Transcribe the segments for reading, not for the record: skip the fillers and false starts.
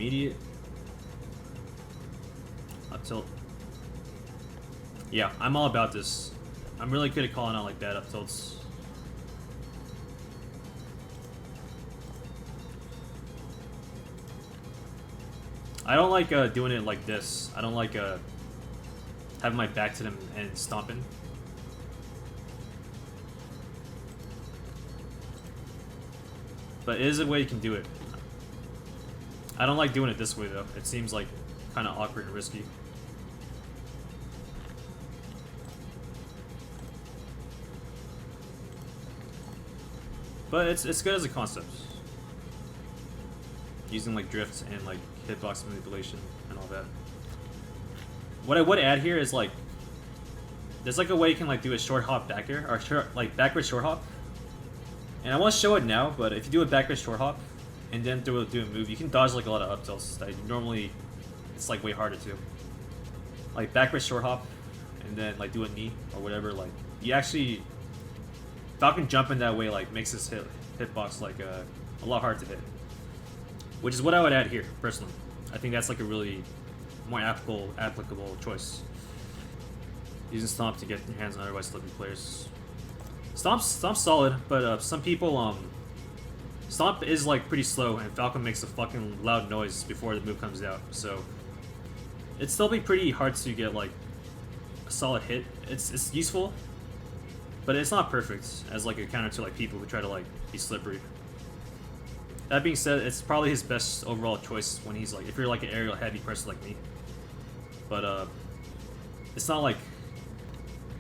Immediate. Up tilt. Yeah, I'm all about this. I'm really good at calling out like bad up tilts. I don't like doing it like this. I don't like having my back to them and stomping. But it is a way you can do it. I don't like doing it this way though. It seems like kind of awkward and risky. But it's good as a concept. Using like drift and like hitbox manipulation and all that. What I would add here is like there's like a way you can like do a short hop back air or like backward short hop. And I won't show it now, but if you do a backward short hop and then do a move, you can dodge like a lot of up tilts that normally it's like way harder to. Like backward short hop and then like do a knee or whatever. Like you actually Falcon jumping that way like makes this hitbox like a lot harder to hit. Which is what I would add here, personally. I think that's like a really more applicable choice. Using Stomp to get your hands on otherwise slippy players. Stomp's solid, but some people, Stomp is like pretty slow, and Falcon makes a fucking loud noise before the move comes out, so it'd still be pretty hard to get like a solid hit. It's useful, but it's not perfect as like a counter to like people who try to like be slippery. That being said, it's probably his best overall choice when he's like, if you're like an aerial heavy person like me. But it's not like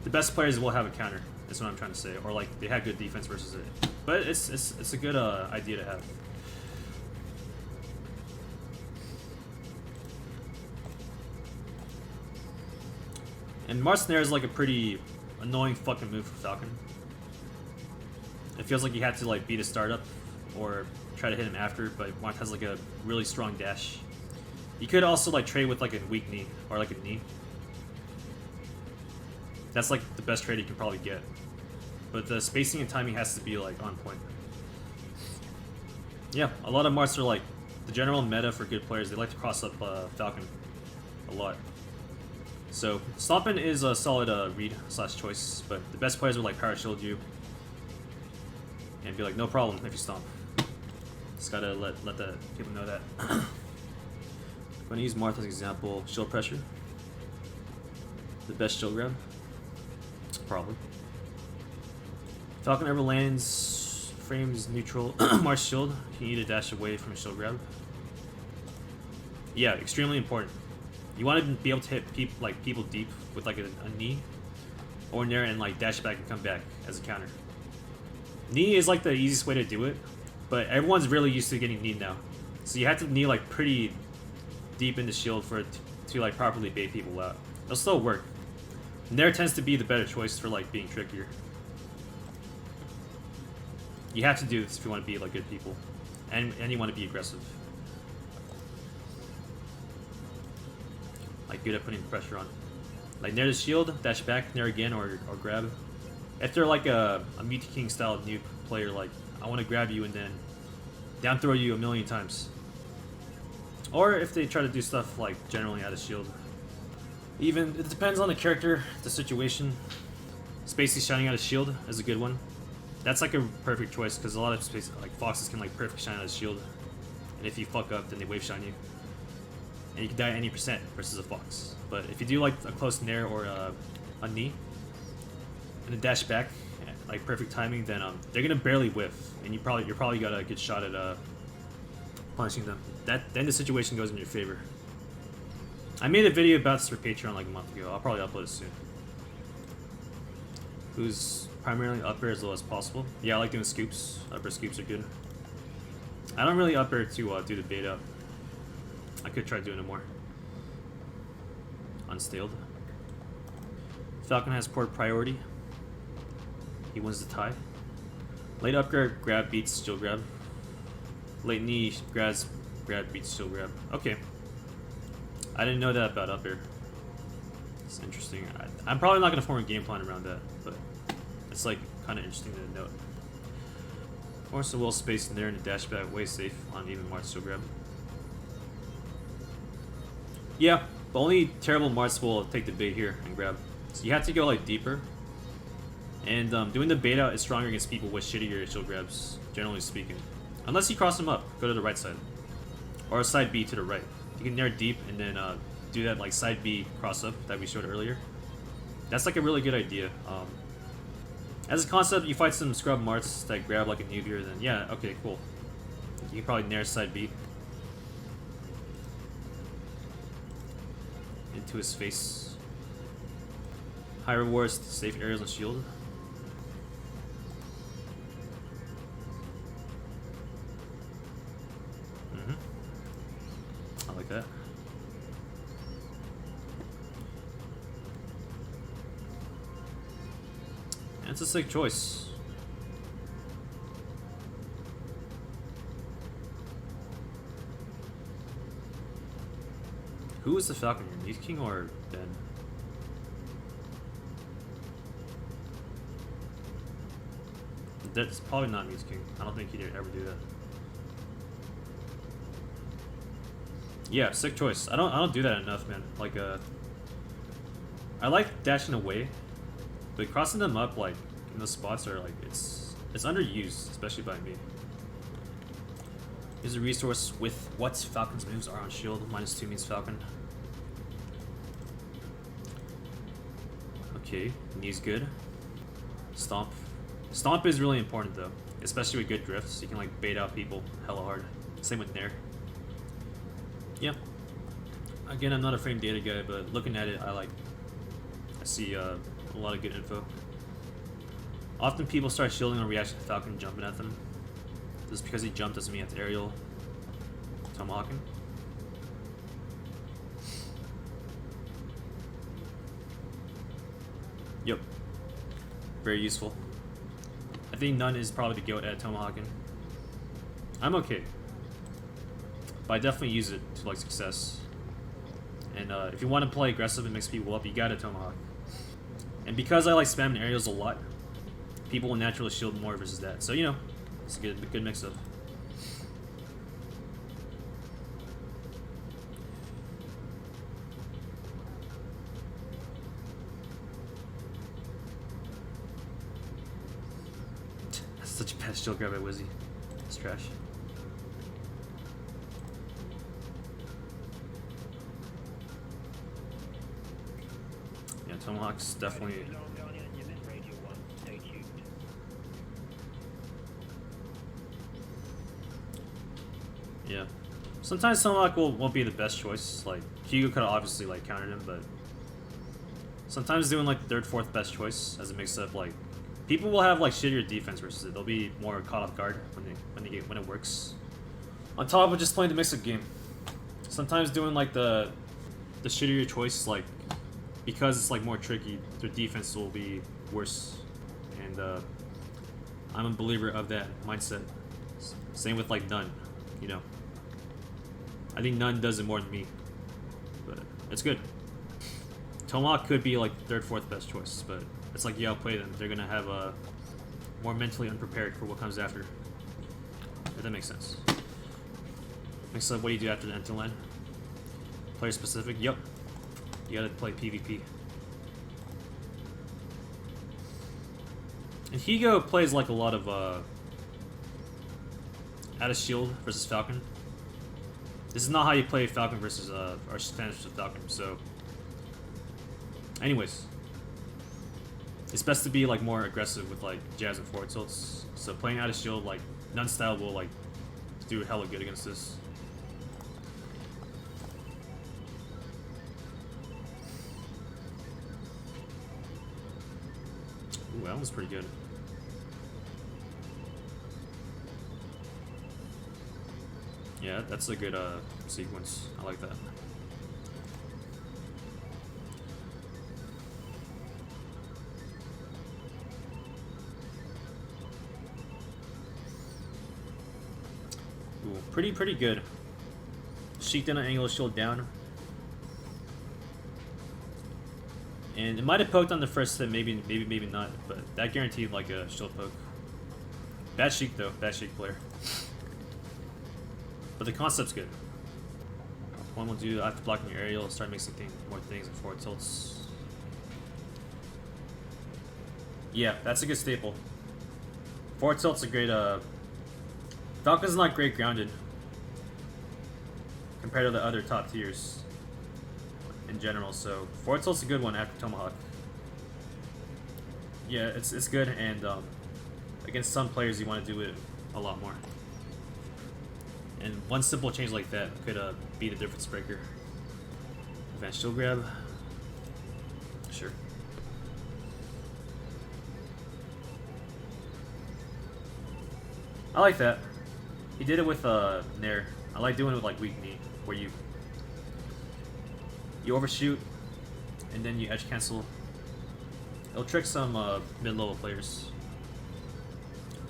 the best players will have a counter. That's what I'm trying to say, or like they have good defense versus it. But it's a good idea to have. And Mars Snare is like a pretty annoying fucking move for Falcon. It feels like you have to like beat a startup or try to hit him after, but Marth has like a really strong dash. You could also like trade with like a weak knee or like a knee. That's like the best trade you can probably get. But the spacing and timing has to be like on point. Yeah, a lot of Marths are like the general meta for good players. They like to cross up Falcon a lot. So Stompin' is a solid read / choice, but the best players will like power shield you and be like, no problem if you stomp. Just gotta let the people know that. I'm gonna use Marth as an example. Shield pressure. The best shield grab. Probably. Falcon ever lands, frames neutral, Marth shield. You need to dash away from a shield grab. Yeah, extremely important. You want to be able to hit people deep with like a knee or in there and like dash back and come back as a counter. Knee is like the easiest way to do it, but everyone's really used to getting knee now. So you have to knee like pretty deep in the shield for it to like properly bait people out. It'll still work. Nair tends to be the better choice for like being trickier. You have to do this if you want to be like good people, and you want to be aggressive. Like good at putting pressure on. Like Nair the shield, dash back, Nair again, or grab. If they're like a Muti King style noob player, like I want to grab you and then down throw you a million times. Or if they try to do stuff like generally out of shield. Even, it depends on the character, the situation. Spacey shining out of shield is a good one. That's like a perfect choice because a lot of space, like foxes can like perfect shine out of shield. And if you fuck up, then they wave shine you. And you can die at any % versus a fox. But if you do like a close nair or a knee, and a dash back, like perfect timing, then they're gonna barely whiff, and you're probably got a good shot at punishing them. Then the situation goes in your favor. I made a video about this for Patreon like a month ago. I'll probably upload it soon. Who's primarily up air as low as possible? Yeah, I like doing scoops. Up air scoops are good. I don't really up air to do the bait up. I could try doing it more. Unstaled. Falcon has port priority. He wins the tie. Late up grab beats shield grab. Late knee grab beats shield grab. Okay. I didn't know that about up air. It's interesting. I'm probably not going to form a game plan around that, but it's like kind of interesting to note. Also, well spaced in there and a dash back way safe on even Marth shield grab. Yeah, but only terrible Marts will take the bait here and grab. So you have to go like deeper. And doing the bait out is stronger against people with shittier shield grabs, generally speaking. Unless you cross them up, go to the right side. Or side B to the right. You can nair deep and then do that like side B cross up that we showed earlier. That's like a really good idea. As a concept, you fight some scrub Marts that grab like a Nubier, then yeah, okay, cool. You can probably nair side B. Into his face. High rewards, safe areas and shield. I like that. And it's a sick choice. Who is the Falcon here? Youth King or Ben? That's probably not Youth King. I don't think he'd ever do that. Yeah, sick choice. I don't do that enough, man. Like I like dashing away, but crossing them up like in those spots are like it's underused, especially by me. Here's a resource with what Falcon's moves are on shield. -2 means Falcon. Okay, knee's good. Stomp. Stomp is really important though, especially with good drifts. You can like bait out people hella hard. Same with nair. Yeah. Again, I'm not a frame data guy, but looking at it, I see a lot of good info. Often people start shielding on reaction to Falcon jumping at them. Just because he jumped doesn't mean you have to aerial tomahawking. Yep. Very useful. I think none is probably the goat at tomahawking. I'm okay. But I definitely use it to like success. And if you want to play aggressive and mix people up, you gotta tomahawk. And because I like spamming aerials a lot, people will naturally shield more versus that. So you know, it's a good mix up. That's such a bad shield grab by Wizzy. It's trash. Yeah, Tomahawk's definitely. Yeah. Sometimes Tomahawk won't be the best choice. Like, Hugo could have obviously like countered him, but sometimes doing like third, fourth best choice as a mix up, like people will have like shittier defense versus it. They'll be more caught off guard when it works. On top of just playing the mix up game. Sometimes doing like the shittier choice, like because it's like more tricky, their defense will be worse. And I'm a believer of that mindset. Same with like None, you know. I think None does it more than me, but it's good. Tomahawk could be like third, fourth best choice, but it's like you outplay them. They're gonna have more mentally unprepared for what comes after. If that makes sense. Next up, what do you do after the enter line? Player specific? Yep. You gotta play PvP. And Higo plays like a lot of out of shield versus Falcon. This is not how you play Falcon versus or Spanish versus Falcon. So, anyways, it's best to be like more aggressive with like jabs and forward tilts. So playing out of shield, like None style, will like do hella good against this. Ooh, that was pretty good. Yeah, that's a good sequence. I like that. Ooh, pretty good. Sheiked in an angle, shield down. And it might have poked on the first hit, maybe not, but that guaranteed like a shield poke. Bad Sheik though, bad Sheik player. But the concept's good. One will do after blocking your aerial, start mixing more things and forward tilts. Yeah, that's a good staple. Forward tilt's a great, Falcon's not great grounded compared to the other top tiers in general, so forward tilt's a good one after Tomahawk. Yeah, it's good, and against some players you want to do it a lot more. And one simple change like that could be the difference breaker. Advanced shield grab. Sure. I like that. He did it with Nair. I like doing it with like weak knee, where you overshoot and then you edge cancel. It'll trick some mid-level players.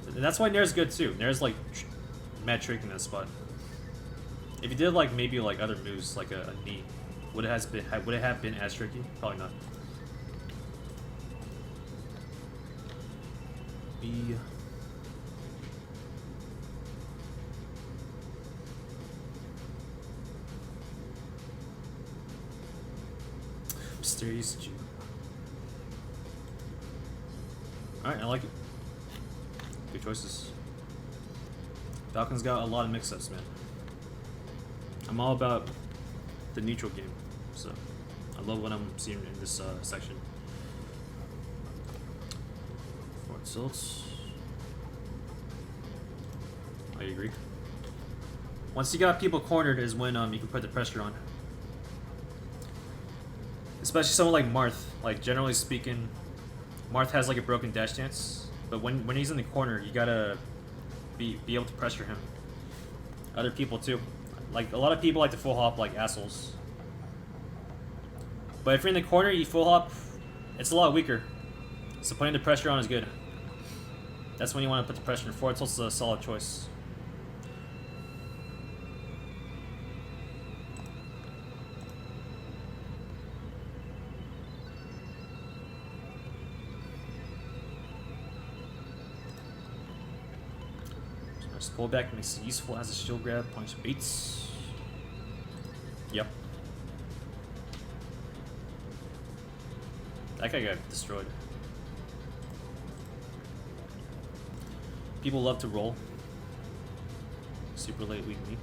And that's why Nair's good too. Nair's like mad trick in that spot. If you did like maybe like other moves like a knee, would it have been as tricky? Probably not. B. Mysterious Jew. Alright, I like it. Good choices. Falcon's got a lot of mix-ups, man. I'm all about the neutral game, so I love what I'm seeing in this section. Forward tilts. I agree. Once you got people cornered is when you can put the pressure on. Especially someone like Marth. Like, generally speaking, Marth has like a broken dash dance, but when he's in the corner, you gotta be able to pressure him. Other people too. Like, a lot of people like to full hop like assholes. But if you're in the corner, you full hop, it's a lot weaker. So putting the pressure on is good. That's when you want to put the pressure. Forward tilt's a solid choice. Pullback makes it useful as a shield grab, punch baits. Yep. That guy got destroyed. People love to roll. Super late weak knee.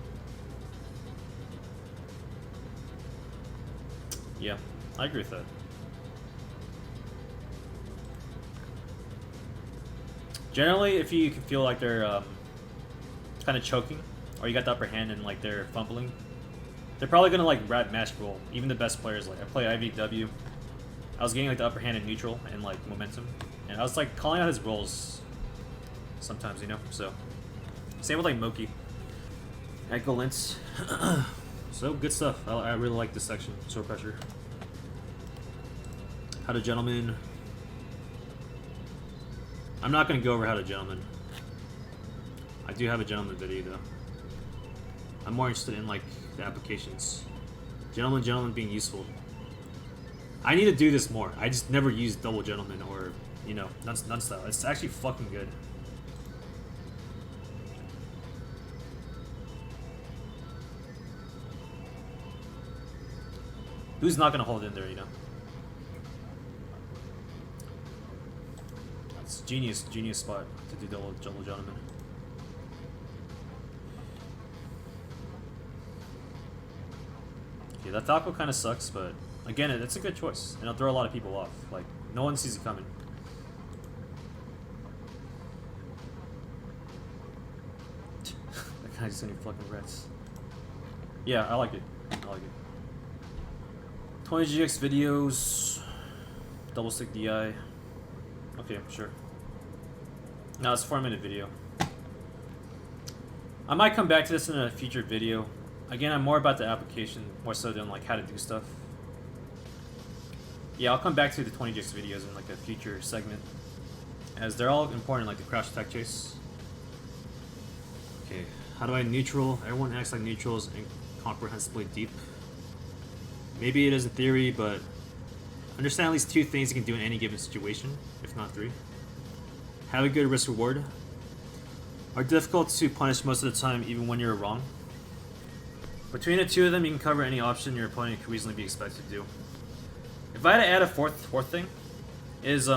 Yeah, I agree with that. Generally, if you can feel like they're kind of choking, or you got the upper hand and like they're fumbling, they're probably gonna like mash roll. Even the best players, like I play IVW, I was getting like the upper hand in neutral and like momentum, and I was like calling out his rolls sometimes, you know. So same with like Moki, Echo Lens. So good stuff. I really like this section. Sword pressure. How to Gentleman. I'm not gonna go over How to Gentleman. I do have a Gentleman video though. I'm more interested in like the applications. Gentleman being useful. I need to do this more. I just never use double Gentleman or, you know, none style. It's actually fucking good. Who's not gonna hold in there, you know? It's genius spot to do double Gentleman. Yeah, that Falco kind of sucks, but again, it's a good choice, and it'll throw a lot of people off. Like, no one sees it coming. That guy's sending fucking rats. Yeah, I like it. I like it. 20GX videos, double stick DI. Okay, sure. No, it's a 4-minute video. I might come back to this in a future video. Again, I'm more about the application, more so than like how to do stuff. Yeah, I'll come back to the 20GX videos in like a future segment, as they're all important, like the crouch attack chase. Okay, how do I neutral? Everyone acts like neutral is incomprehensibly deep. Maybe it is in theory, but understand at least 2 things you can do in any given situation, if not 3. Have a good risk reward. Are difficult to punish most of the time, even when you're wrong. Between the two of them, you can cover any option your opponent could reasonably be expected to do. If I had to add a fourth thing, is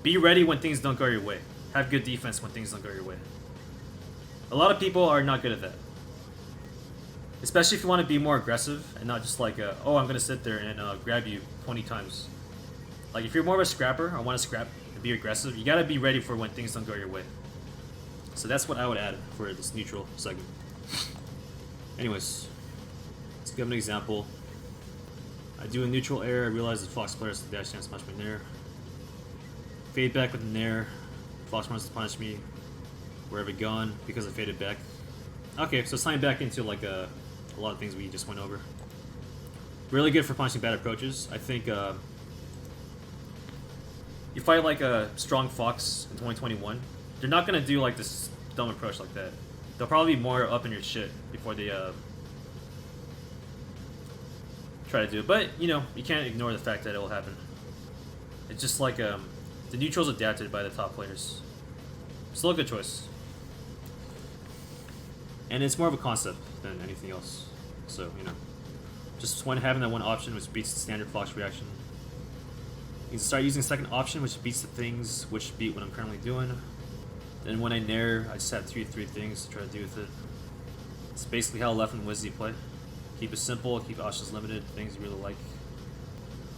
be ready when things don't go your way. Have good defense when things don't go your way. A lot of people are not good at that. Especially if you want to be more aggressive and not just like, oh, I'm going to sit there and grab you 20 times. Like, if you're more of a scrapper or want to scrap and be aggressive, you got to be ready for when things don't go your way. So that's what I would add for this neutral segment. Anyways, let's give an example. I do a neutral air, I realize the Fox player has the dash chance to punch my nair. Fade back with the nair. Fox wants to punish me. Where have I gone? Because I faded back. Okay, so it's tying back into like a lot of things we just went over. Really good for punishing bad approaches. I think you fight like a strong Fox in 2021, they're not gonna do like this dumb approach like that. They'll probably be more up in your shit before they try to do it. But you know, you can't ignore the fact that it will happen. It's just like the neutral's adapted by the top players. Still a good choice. And it's more of a concept than anything else. So, you know, just when having that one option which beats the standard Fox reaction, you can start using a second option which beats the things which beat what I'm currently doing. Then when I nair, I just have three things to try to do with it. It's basically how left and Zedy play. Keep it simple, keep options limited, things you really like.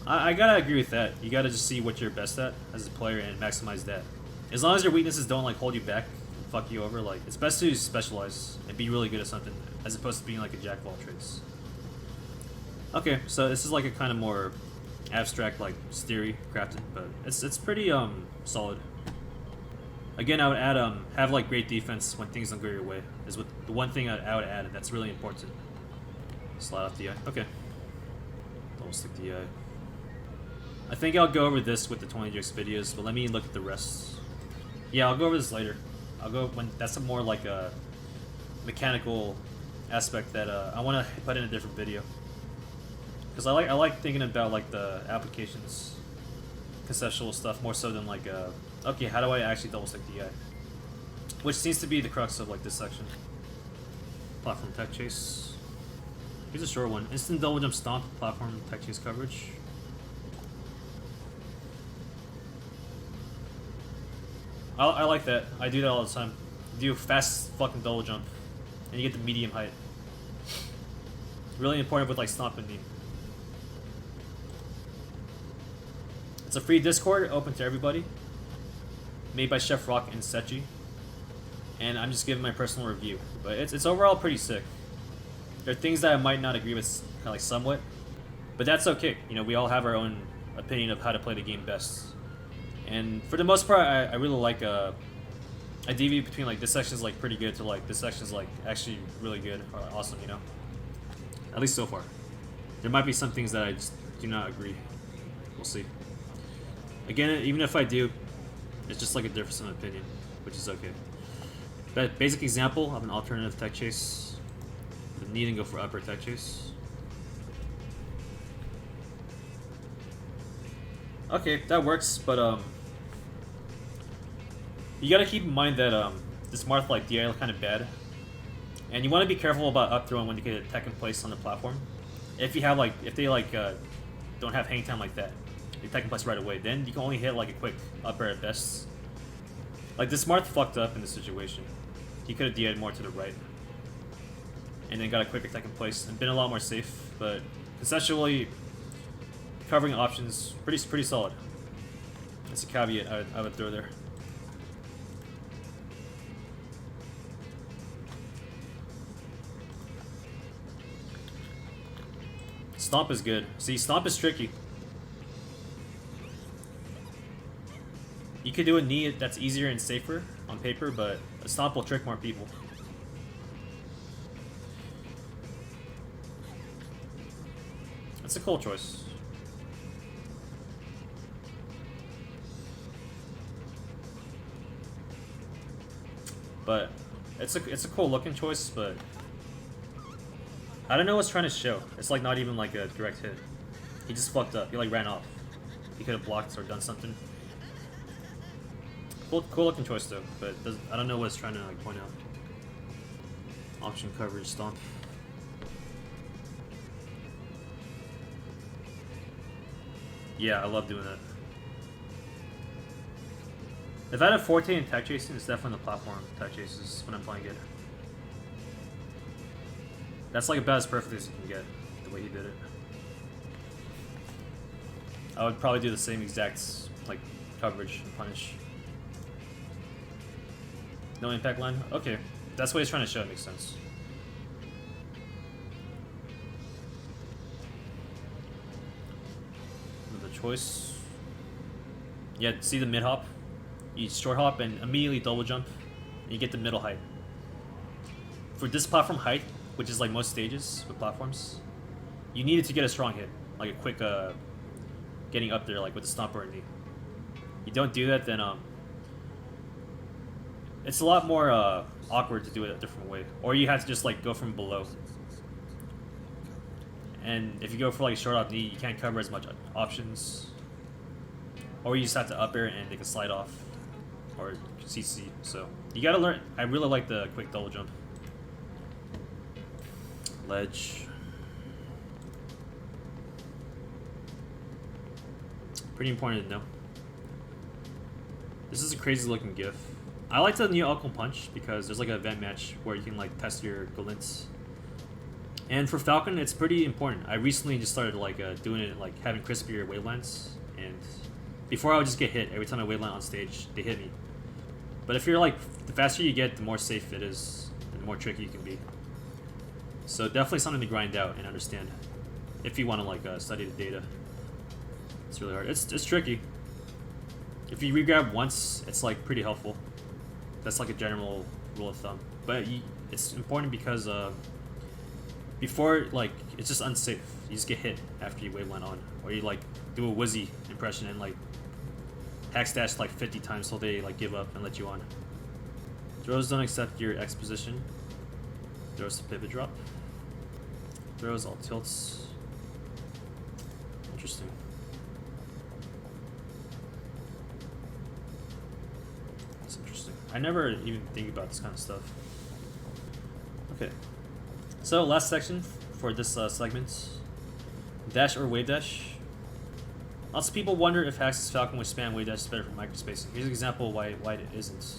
I gotta agree with that. You gotta just see what you're best at as a player and maximize that. As long as your weaknesses don't like hold you back and fuck you over, like it's best to specialize and be really good at something as opposed to being like a jack of all trades. Okay, so this is like a kind of more abstract like theory crafted, but it's pretty solid. Again, I would add have like great defense when things don't go your way. Is what the one thing I would add that's really important. Slide off DI. Okay. Double stick DI. I think I'll go over this with the 20GX videos, but let me look at the rest. Yeah, I'll go over this later. I'll go when that's a more like a mechanical aspect that I want to put in a different video. Because I like thinking about like the applications, conceptual stuff more so than like okay, how do I actually double stick DI? Which seems to be the crux of like this section. Platform tech chase. Here's a short one. Instant double jump stomp, platform tech chase coverage. I like that. I do that all the time. You do a fast fucking double jump, and you get the medium height. Really important with like stomp and knee. It's a free Discord, open to everybody. Made by Chef Rock and Zedy. And I'm just giving my personal review. But it's overall pretty sick. There are things that I might not agree with kind of like somewhat. But that's okay. You know, we all have our own opinion of how to play the game best. And for the most part, I really like I deviate between like this section's like pretty good to like this section's like actually really good or awesome, you know? At least so far. There might be some things that I just do not agree. We'll see. Again, even if I do, it's just like a difference in opinion, which is okay. That basic example of an alternative tech chase. The need and go for upper tech chase. Okay, that works, but you gotta keep in mind that this Marth like DI kind of bad, and you want to be careful about up throwing when you get a tech in place on the platform. If you have like, if they like don't have hang time like that, you tech in place right away, then you can only hit like a quick upper at best. Like this Marth fucked up in this situation. He could have DI'd more to the right, and then got a quick attack in place and been a lot more safe. But conceptually, covering options pretty solid. That's a caveat I would throw there. Stomp is good. See, Stomp is tricky. You could do a knee that's easier and safer on paper, but a Stomp will trick more people. That's a cool choice. But it's a cool looking choice, but I don't know what's trying to show. It's like not even like a direct hit. He just fucked up. He like ran off. He could have blocked or done something. Cool looking choice though, but I don't know what it's trying to like point out. Option coverage, stomp. Yeah, I love doing that. If I had a forte in tech chasing, it's definitely the platform tech chases when I'm playing it. That's like about as perfect as you can get, the way he did it. I would probably do the same exact like coverage and punish. No impact line? Okay. That's what he's trying to show, it makes sense. Another choice. Yeah, see the mid hop? You short hop and immediately double jump, and you get the middle height. For this platform height, which is like most stages with platforms, you needed to get a strong hit, like a quick getting up there, like with the stomp or a knee. You don't do that, then it's a lot more awkward to do it a different way, or you have to just like go from below. And if you go for like a short hop knee, you can't cover as much options, or you just have to up air and they can slide off, or CC. So you gotta learn. I really like the quick double jump. Ledge. Pretty important to know. This is a crazy looking GIF. I like the new Alcon Punch because there's like an event match where you can like test your glints. And for Falcon, it's pretty important. I recently just started like doing it, like having crispier wavelines, and before I would just get hit every time I waveline on stage. They hit me. But if you're like, the faster you get, the more safe it is, and the more tricky you can be. So definitely something to grind out and understand if you want to like study the data. It's really hard. It's tricky. If you regrab once, it's like pretty helpful. That's like a general rule of thumb. But it's important because before, like, it's just unsafe. You just get hit after you waveline on, or you like do a Wizzy impression and like hack stash like 50 times till they like give up and let you on. Throws don't accept your X position. Throws to pivot drop. Throws all tilts. Interesting. That's interesting. I never even think about this kind of stuff. Okay. So last section for this segment. Dash or wave dash. Lots of people wonder if Hax's Falcon with spam wave dash is better for microspacing. Here's an example why it isn't.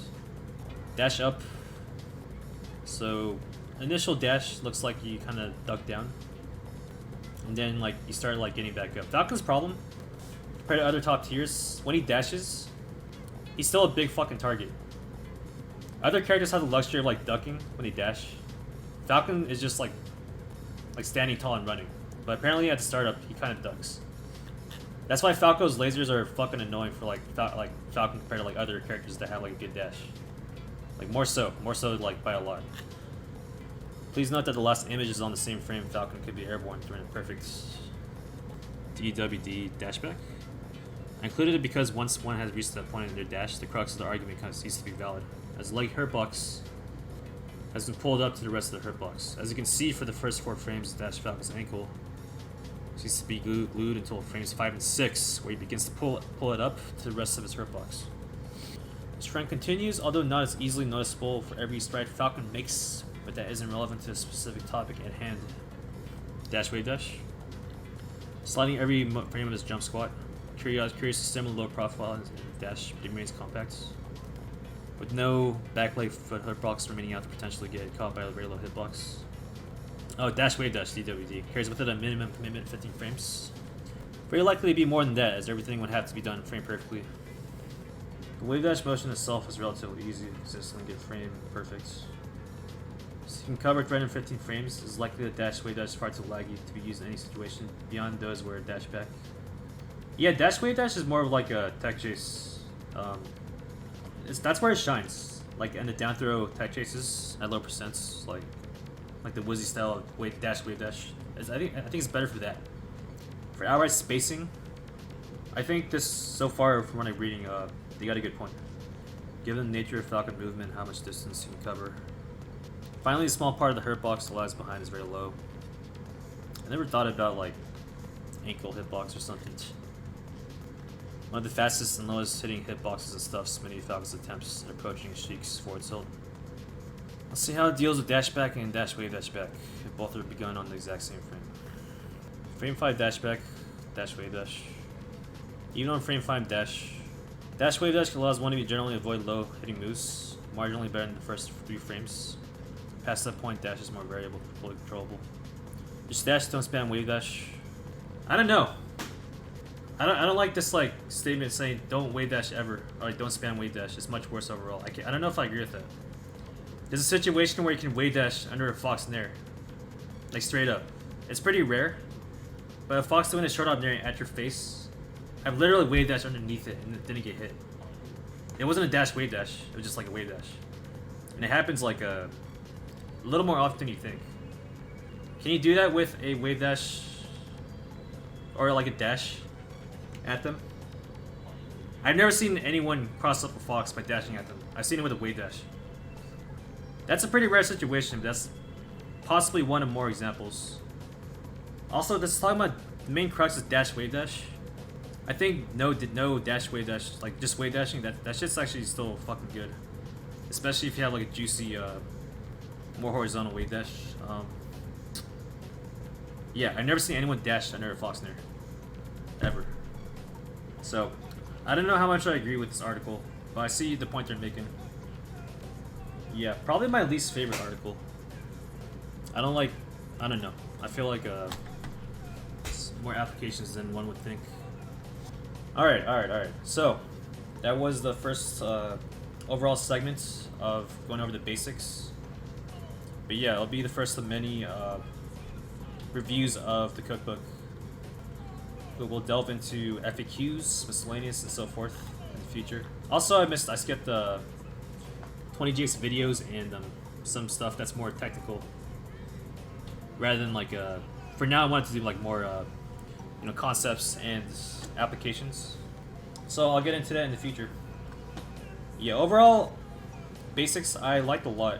Dash up. So initial dash looks like you kind of duck down, and then like you start like getting back up. Falcon's problem compared to other top tiers, when he dashes, he's still a big fucking target. Other characters have the luxury of like ducking when they dash. Falcon is just like standing tall and running, but apparently at the startup he kind of ducks. That's why Falco's lasers are fucking annoying for like Falcon compared to like other characters that have like a good dash. Like more so like by a lot. Please note that the last image is on the same frame. Falcon could be airborne during a perfect DWD dashback. I included it because once one has reached that point in their dash, the crux of the argument kind of ceases to be valid, as the leg hurtbox has been pulled up to the rest of the hurtbox. As you can see, for the first 4 frames, Dash Falcon's ankle seems to be glued until frames 5 and 6, where he begins to pull it up to the rest of his hurtbox. This trend continues, although not as easily noticeable for every stride Falcon makes, but that isn't relevant to the specific topic at hand. Dash wave dash. Sliding every frame of his jump squat. Curious to similar low profile and dash, but it remains compact. With no back leg foot hurtbox remaining out to potentially get caught by a very low hitbox. Oh, dash wave dash DWD. Carries with it a minimum commitment of 15 frames. Very likely to be more than that, as everything would have to be done frame perfectly. The wave dash motion itself is relatively easy to consistently get frame perfect. So you can cover 315 frames. It's likely that dash wave dash is far too laggy to be used in any situation beyond those where dash back. Yeah, dash wave dash is more of like a tech chase. That's where it shines. Like in the down throw tech chases at low percents, like the Wizzy style of wave dash. I think it's better for that. For outright spacing, I think this so far from what I'm reading, they got a good point. Given the nature of Falcon movement, how much distance you can cover. Finally, a small part of the hurtbox that lies behind is very low. I never thought about like ankle hitbox or something. One of the fastest and lowest hitting hitboxes and stuffs many Falcon's attempts in approaching Sheik's forward tilt. Let's see how it deals with dash back and dash wave dash back. Both are begun on the exact same frame. Frame 5 dash back, dash wave dash. Even on frame 5 dash. Dash wave dash allows one to generally avoid low hitting moves, marginally better than the first 3 frames. Past that point, dash is more variable, fully controllable. Just dash, don't spam wave dash. I don't know. I don't like this like statement saying don't wave dash ever, or like don't spam wave dash. It's much worse overall. I don't know if I agree with that. There's a situation where you can wave dash under a fox nair, like straight up. It's pretty rare, but a fox doing a short hop nair at your face, I've literally wave dashed underneath it and it didn't get hit. It wasn't a dash wave dash. It was just like a wave dash, and it happens like a little more often than you think. Can you do that with a wave dash or like a dash at them? I've never seen anyone cross up a fox by dashing at them. I've seen it with a wave dash. That's a pretty rare situation, but that's possibly one of more examples. Also, this is talking about the main crux is dash wave dash. I think no dash wave dash, like just wave dashing, that shit's actually still fucking good. Especially if you have like a juicy, more horizontal wave dash. Yeah, I've never seen anyone dash under a fox nair. Ever. So, I don't know how much I agree with this article, but I see the point they're making. Yeah, probably my least favorite article. I don't know. I feel like more applications than one would think. Alright. So, that was the first overall segment of going over the basics. But yeah, it'll be the first of many reviews of the cookbook. But we'll delve into FAQs, miscellaneous, and so forth in the future. Also, I skipped the 20GX videos and some stuff that's more technical. Rather than like for now, I wanted to do like more concepts and applications. So I'll get into that in the future. Yeah, overall basics I liked a lot,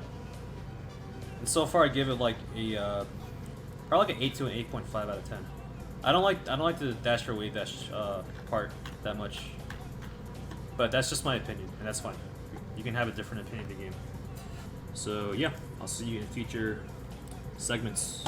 and so far I give it like a probably like an 8 to an 8.5 out of 10. I don't like the dash or wave dash part that much, but that's just my opinion, and that's fine. You can have a different opinion of the game. So yeah, I'll see you in future segments.